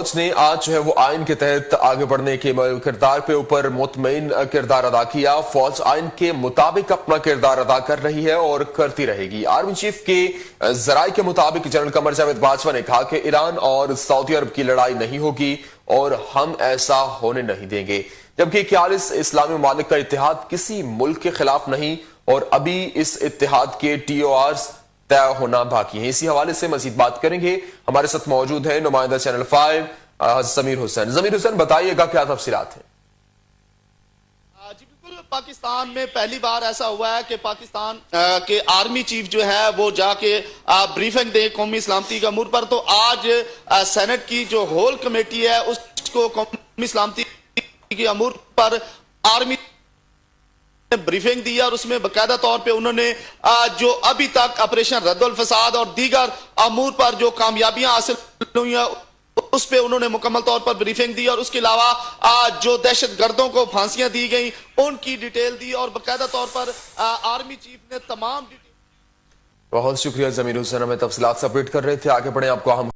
फौज ने आज जो है वो आइन के तहत आगे बढ़ने के किरदार पे ऊपर मुतमईन किरदार अदा किया। फौज आइन के मुताबिक अपना किरदार अदा कर रही है और करती रहेगी। आर्मी चीफ के जराये के मुताबिक जनरल कमर जावेद बाजवा ने कहा कि ईरान और सऊदी अरब की लड़ाई नहीं होगी और हम ऐसा होने नहीं देंगे। जबकि 41 इस्लामी ममालिक का इत्तेहाद किसी मुल्क के खिलाफ नहीं और अभी इस इत्तेहाद के TORs तय होना बाकी है। इसी हवाले से मजीद बात करेंगे। हमारे साथ मौजूद है नुमाइंदा चैनल 5 जमीर हुसैन। जमीर हुसैन, बताइएगा क्या तफसीलात है? जी बिल्कुल, पाकिस्तान में पहली बार ऐसा हुआ है कि पाकिस्तान के आर्मी चीफ जो है वो जाके ब्रीफिंग दे कौमी सलामती के अमूर पर। तो आज सेनेट की जो होल कमेटी है उसको कौमी सलामती के अमूर पर आर्मी ब्रीफिंग दी और उसमें बाकायदा तौर पे उन्होंने जो अभी तक ऑपरेशन रद्दुल फसाद और दीगर अमूर पर जो कामयाबियां हासिल हुई हैं उस पे उन्होंने मुकम्मल तौर पर ब्रीफिंग दी और उसके अलावा जो दहशत गर्दों को फांसियां दी गई उनकी डिटेल दी और बाकायदा तौर पर आर्मी चीफ ने तमाम डिटेल। बहुत शुक्रिया जमीर हुसैन, हमें तफसीलात सबमिट कर रहे थे। आगे बढ़े, आपको अहम